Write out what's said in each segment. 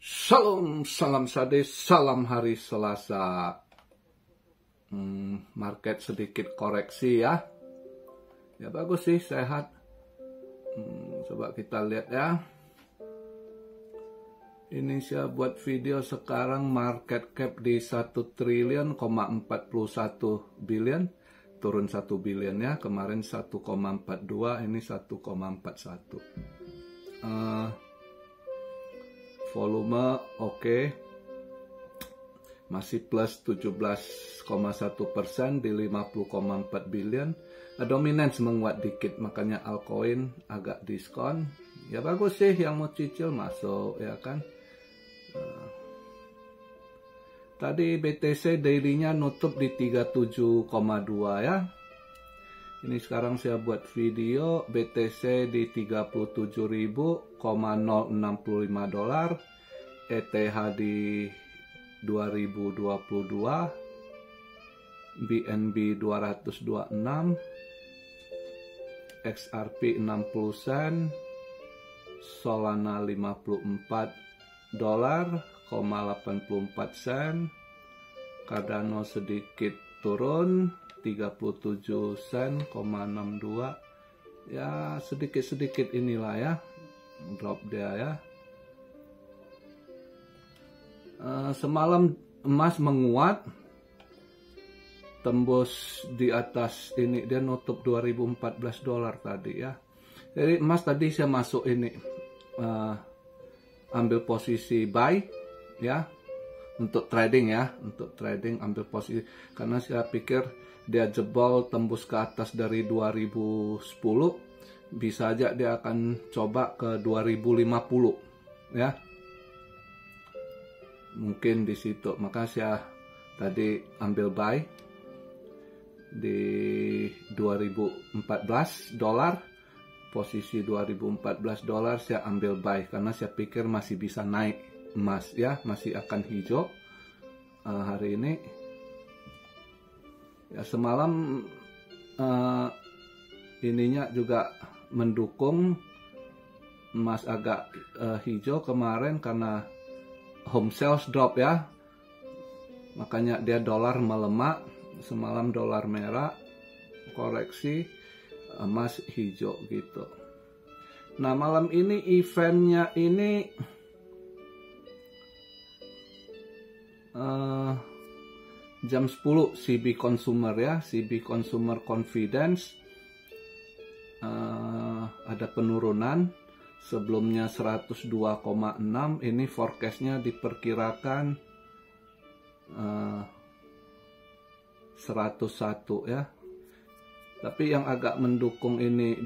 Salam, salam sade, salam hari Selasa. Market sedikit koreksi ya. Ya bagus sih, sehat. Coba kita lihat ya. Ini saya buat video sekarang market cap di 1.041 billion. Turun 1 billion ya. Kemarin 1,42, ini 1,41. Volume oke. Masih plus 17,1% di 50,4 billion. Dominance menguat dikit, makanya altcoin agak diskon. Ya bagus sih, yang mau cicil masuk ya kan. Tadi BTC daily-nya nutup di 37,2 ya. Ini sekarang saya buat video BTC di 37.065 dolar, ETH di 2022, BNB 226, XRP 60 sen, Solana 54 dolar, 84 sen, Cardano sedikit turun 37 sen, 62. Ya sedikit-sedikit inilah ya drop dia ya. Semalam emas menguat, tembus di atas ini, dia nutup 2014 dolar tadi ya. Jadi emas tadi saya masuk ini, ambil posisi buy ya, untuk trading ya, untuk trading ambil posisi, karena saya pikir dia jebol tembus ke atas dari 2010, bisa aja dia akan coba ke 2050 ya. Mungkin di situ, maka saya tadi ambil buy di 2014 dolar, posisi 2014 dolar saya ambil buy karena saya pikir masih bisa naik emas ya, masih akan hijau hari ini. Ya semalam ininya juga mendukung emas agak hijau kemarin karena home sales drop ya, makanya dia dolar melemah. Semalam dolar merah, koreksi, emas hijau gitu. Nah malam ini eventnya ini jam 10 CB Consumer ya, CB Consumer Confidence ada penurunan. Sebelumnya 102,6, ini forecastnya diperkirakan 101 ya. Tapi yang agak mendukung ini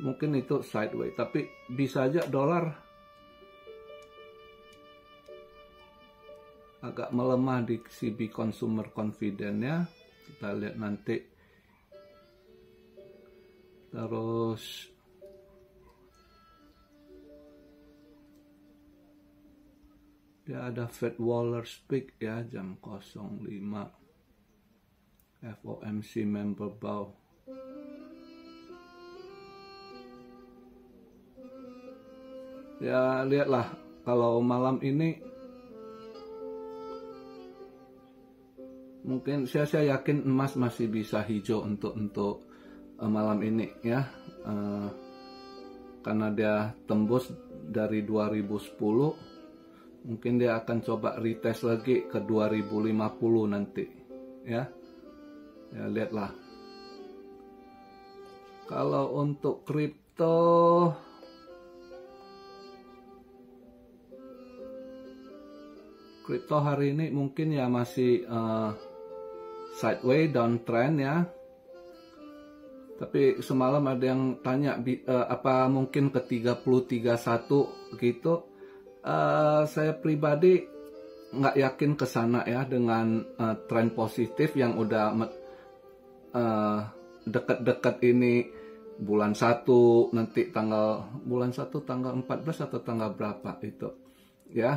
mungkin itu sideways, tapi bisa aja dolar agak melemah di CB Consumer Confidence ya. Kita lihat nanti. Terus ya ada Fed Waller Speak ya jam 05, FOMC member bow. Ya lihatlah kalau malam ini mungkin saya yakin emas masih bisa hijau untuk malam ini ya, karena dia tembus dari 2010. Mungkin dia akan coba retest lagi ke 2050 nanti ya. Ya lihatlah. Kalau untuk kripto hari ini mungkin ya masih sideways downtrend ya. Tapi semalam ada yang tanya apa mungkin ke 30-31 gitu. Saya pribadi nggak yakin ke sana ya, dengan tren positif yang udah dekat-dekat ini bulan 1 nanti bulan 1 tanggal 14 atau tanggal berapa itu ya,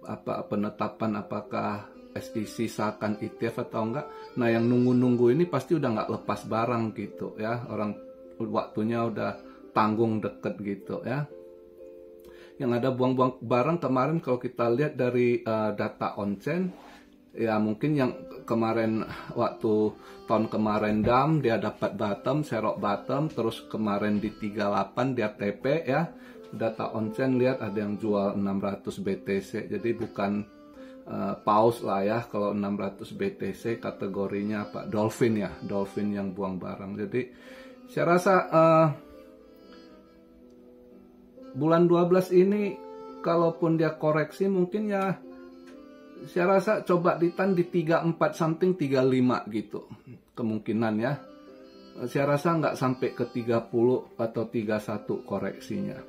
apa penetapan apakah SEC sahkan ETF atau enggak. Nah yang nunggu-nunggu ini pasti udah nggak lepas barang gitu ya, orang waktunya udah tanggung deket gitu ya. yang ada buang-buang barang kemarin. Kalau kita lihat dari data on-chain, ya mungkin yang kemarin waktu tahun kemarin DAM dia dapat bottom, serok bottom, terus kemarin di 38 dia TP ya. Data on-chain lihat ada yang jual 600 BTC, jadi bukan paus lah ya. Kalau 600 BTC kategorinya apa? Dolphin ya, dolphin yang buang barang. Jadi saya rasa bulan 12 ini kalaupun dia koreksi mungkin ya saya rasa coba ditahan di 34 something 35 gitu kemungkinan ya. Saya rasa nggak sampai ke 30 atau 31 koreksinya.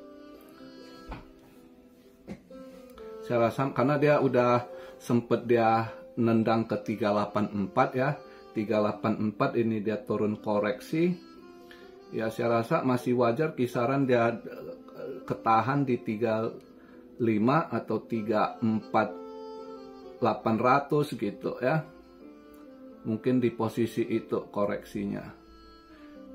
Saya rasa karena dia udah sempet dia nendang ke 384 ya. 384 ini dia turun koreksi. Ya saya rasa masih wajar kisaran dia ketahan di 35 atau 34.800 gitu ya. Mungkin di posisi itu koreksinya.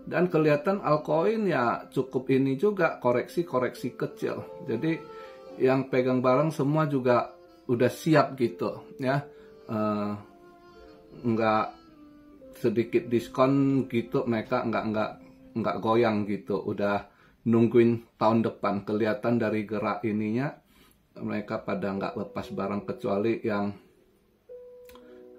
Dan kelihatan altcoin ya cukup ini juga koreksi-koreksi kecil. Jadi yang pegang barang semua juga udah siap gitu ya. Nggak sedikit diskon gitu, mereka nggak goyang gitu. Udah nungguin tahun depan. Kelihatan dari gerak ininya mereka pada nggak lepas barang, kecuali yang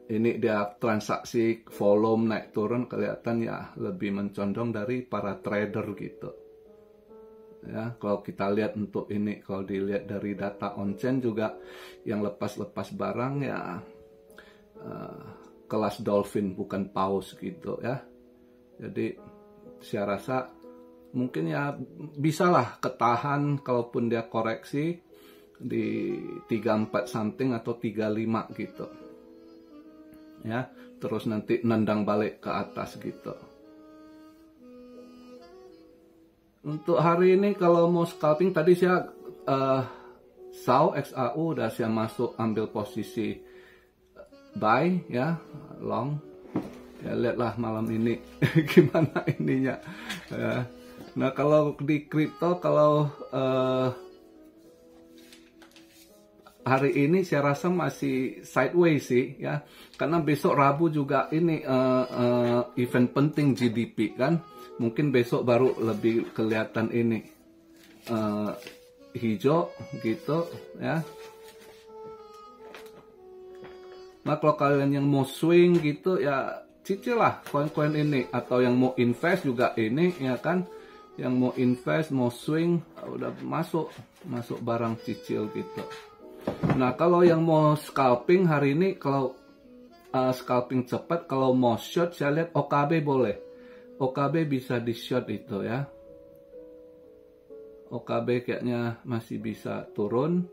ini dia transaksi volume naik turun kelihatan ya lebih mencondong dari para trader gitu. Ya, kalau kita lihat untuk ini, kalau dilihat dari data on-chain juga yang lepas-lepas barang ya kelas dolphin bukan paus gitu ya. Jadi saya rasa mungkin ya bisalah ketahan kalaupun dia koreksi di 34 something atau 35 gitu. Ya, terus nanti nendang balik ke atas gitu. Untuk hari ini kalau mau scalping tadi saya SAU XAU udah saya masuk ambil posisi buy ya, long. Ya lihatlah malam ini gimana ininya. Ya. Nah kalau di kripto kalau hari ini saya rasa masih sideways sih ya, karena besok Rabu juga ini event penting GDP kan. Mungkin besok baru lebih kelihatan ini hijau gitu ya. Nah kalau kalian yang mau swing gitu ya cicil lah koin-koin ini, atau yang mau invest juga ini ya kan. Yang mau invest mau swing udah masuk barang cicil gitu. Nah kalau yang mau scalping hari ini, kalau scalping cepat, kalau mau short saya lihat OKB boleh. OKB bisa di short itu ya. OKB kayaknya masih bisa turun.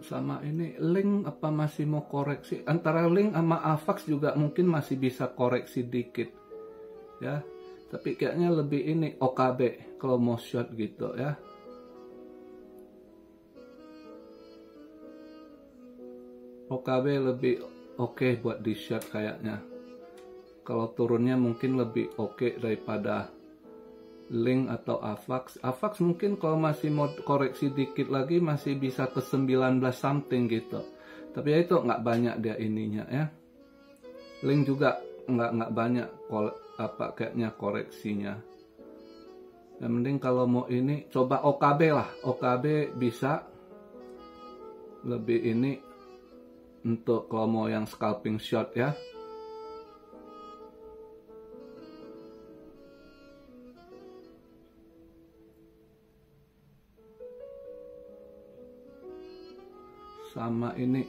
Sama ini link apa masih mau koreksi, antara link sama AVAX juga mungkin masih bisa koreksi dikit ya, tapi kayaknya lebih ini OKB kalau mau short gitu ya. OKB lebih oke buat di short kayaknya. Kalau turunnya mungkin lebih oke daripada link atau AVAX. AVAX mungkin kalau masih mau koreksi dikit lagi masih bisa ke 19 something gitu. Tapi ya itu nggak banyak dia ininya ya. Link juga nggak banyak kayaknya koreksinya. Yang penting kalau mau ini coba OKB lah. OKB bisa lebih ini untuk kalau mau yang scalping short ya. Sama ini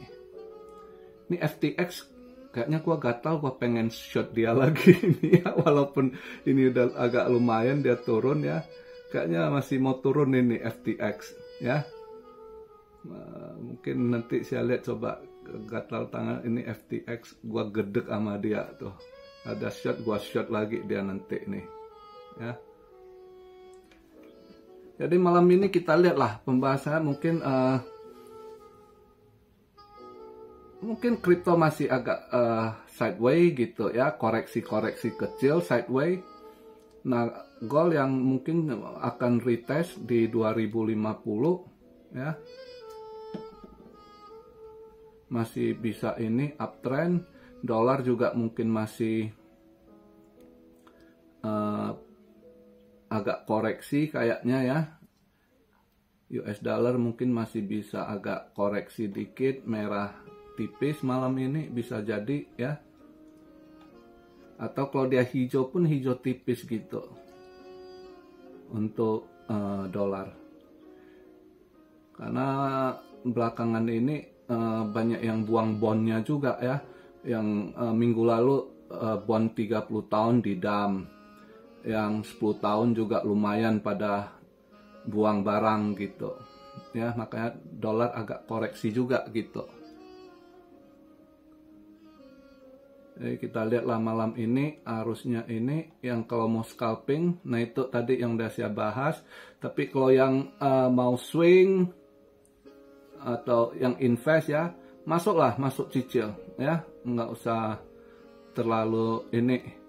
FTX kayaknya gua gatal, gua pengen short dia lagi ini ya, walaupun ini udah agak lumayan dia turun ya, kayaknya masih mau turun ini FTX ya. Mungkin nanti saya lihat, coba gatal tangan ini FTX, gua gedek sama dia tuh, ada short gua short lagi dia nanti nih ya. Jadi malam ini kita lihatlah pembahasan mungkin kripto masih agak sideways gitu ya, koreksi-koreksi kecil sideways. Nah, gold yang mungkin akan retest di 2050 ya. Masih bisa ini uptrend. Dolar juga mungkin masih agak koreksi kayaknya ya. US dollar mungkin masih bisa agak koreksi dikit, merah tipis malam ini bisa jadi ya. Atau kalau dia hijau pun hijau tipis gitu untuk dolar. Karena belakangan ini banyak yang buang bondnya juga ya. Yang minggu lalu bond 30 tahun didam. Yang 10 tahun juga lumayan pada buang barang gitu. Ya, makanya dolar agak koreksi juga gitu. Jadi kita lihatlah malam ini arusnya ini yang kalau mau scalping, nah itu tadi yang udah saya bahas. Tapi kalau yang mau swing atau yang invest ya, masuk cicil ya, nggak usah terlalu ini.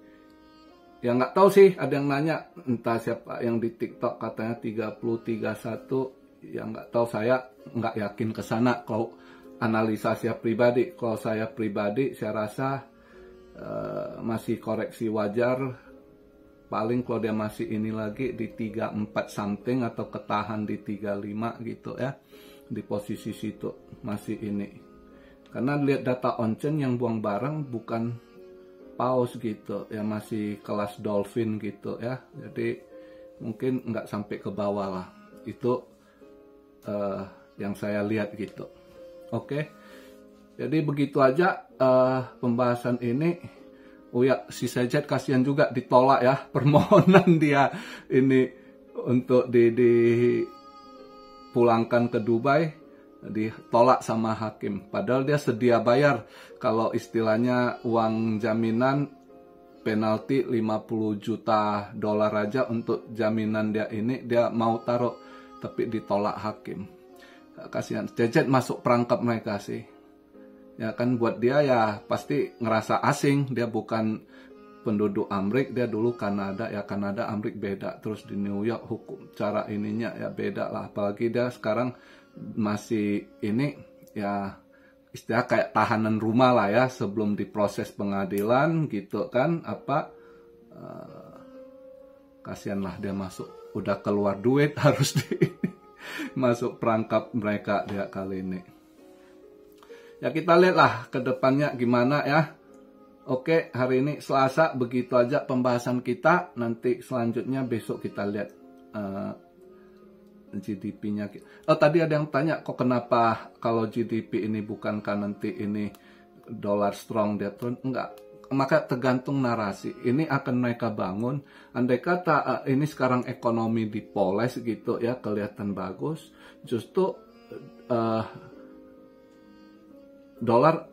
Ya nggak tahu sih, ada yang nanya entah siapa yang di TikTok katanya 30-31, ya nggak tahu, saya nggak yakin ke sana. Kalau analisa saya pribadi, saya rasa masih koreksi wajar, paling kalau dia masih ini lagi di 34 something atau ketahan di 35 gitu ya, di posisi situ masih ini. Karena lihat data on-chain yang buang barang bukan paus gitu ya, masih kelas dolphin gitu ya, jadi mungkin nggak sampai ke bawah lah, itu yang saya lihat gitu. Oke. Jadi begitu aja pembahasan ini. Oh ya, si Sejet kasihan juga ditolak ya permohonan dia ini untuk dipulangkan ke Dubai, ditolak sama hakim. Padahal dia sedia bayar, kalau istilahnya uang jaminan penalti 50 juta dolar aja untuk jaminan dia ini, dia mau taruh, tapi ditolak hakim. Kasihan Sejet masuk perangkap mereka sih. Ya kan, buat dia ya pasti ngerasa asing, dia bukan penduduk Amerika, dia dulu Kanada ya, Kanada Amerika beda, terus di New York hukum cara ininya ya beda lah, apalagi dia sekarang masih ini ya istilah kayak tahanan rumah lah ya, sebelum diproses pengadilan gitu kan, kasihan lah dia masuk, udah keluar duit harus masuk perangkap mereka dia kali ini. Ya kita lihatlah ke depannya gimana ya. Oke, hari ini Selasa, begitu aja pembahasan kita. Nanti selanjutnya besok kita lihat GDP-nya. Oh, tadi ada yang tanya, kok kenapa kalau GDP ini bukankah nanti ini dolar strong dia turun? Enggak, maka tergantung narasi. Ini akan mereka bangun. Andai kata ini sekarang ekonomi dipoles gitu ya, kelihatan bagus, justru dolar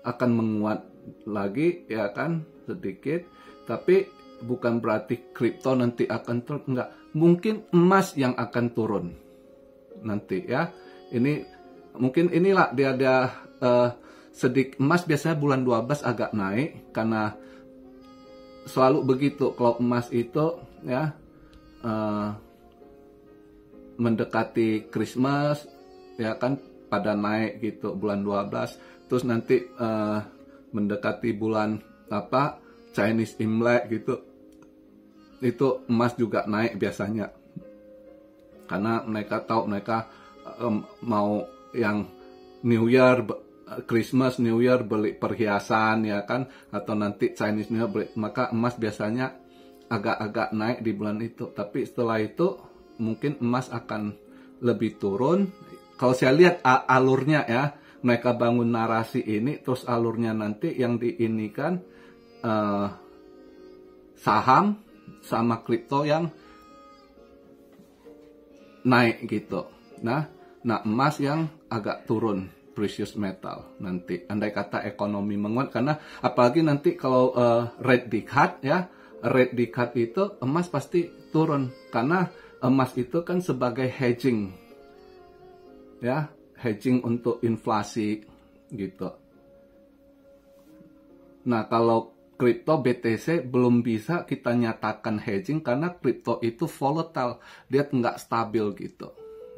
akan menguat lagi ya kan sedikit, tapi bukan berarti kripto nanti akan turun, enggak. Mungkin emas yang akan turun nanti ya. Ini mungkin inilah dia sedikit, emas biasanya bulan 12 agak naik karena selalu begitu kalau emas itu ya mendekati Christmas ya kan pada naik gitu bulan 12, terus nanti mendekati bulan Chinese Imlek gitu, itu emas juga naik biasanya, karena mereka tahu mereka mau yang New Year, Christmas, New Year beli perhiasan ya kan, atau nanti Chinese New Year beli, maka emas biasanya agak-agak naik di bulan itu. Tapi setelah itu mungkin emas akan lebih turun. Kalau saya lihat alurnya ya, mereka bangun narasi ini, terus alurnya nanti yang diinikan saham sama kripto yang naik gitu. Nah emas yang agak turun, precious metal nanti. Andai kata ekonomi menguat, karena apalagi nanti kalau rate di cut ya, rate di cut itu emas pasti turun, karena emas itu kan sebagai hedging, ya, hedging untuk inflasi gitu. Nah, kalau kripto BTC belum bisa kita nyatakan hedging karena kripto itu volatile, dia nggak stabil gitu,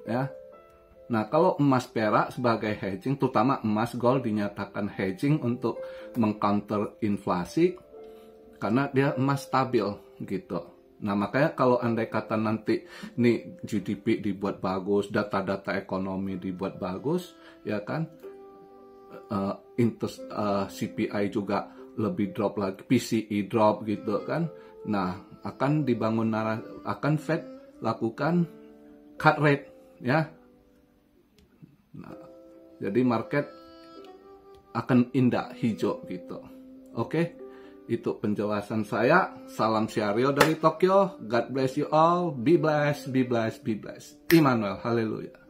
ya. Nah, kalau emas perak sebagai hedging, terutama emas gold dinyatakan hedging untuk mengcounter inflasi karena dia emas stabil gitu. Nah, makanya kalau andai kata nanti nih GDP dibuat bagus, data-data ekonomi dibuat bagus, ya kan, CPI juga lebih drop lagi, PCE drop gitu kan. Nah, akan dibangun akan Fed lakukan cut rate, ya. Nah, jadi market akan indah hijau gitu. Oke, itu penjelasan saya. Salam Syario dari Tokyo. God bless you all. Be blessed, be blessed, be blessed. Immanuel, haleluya.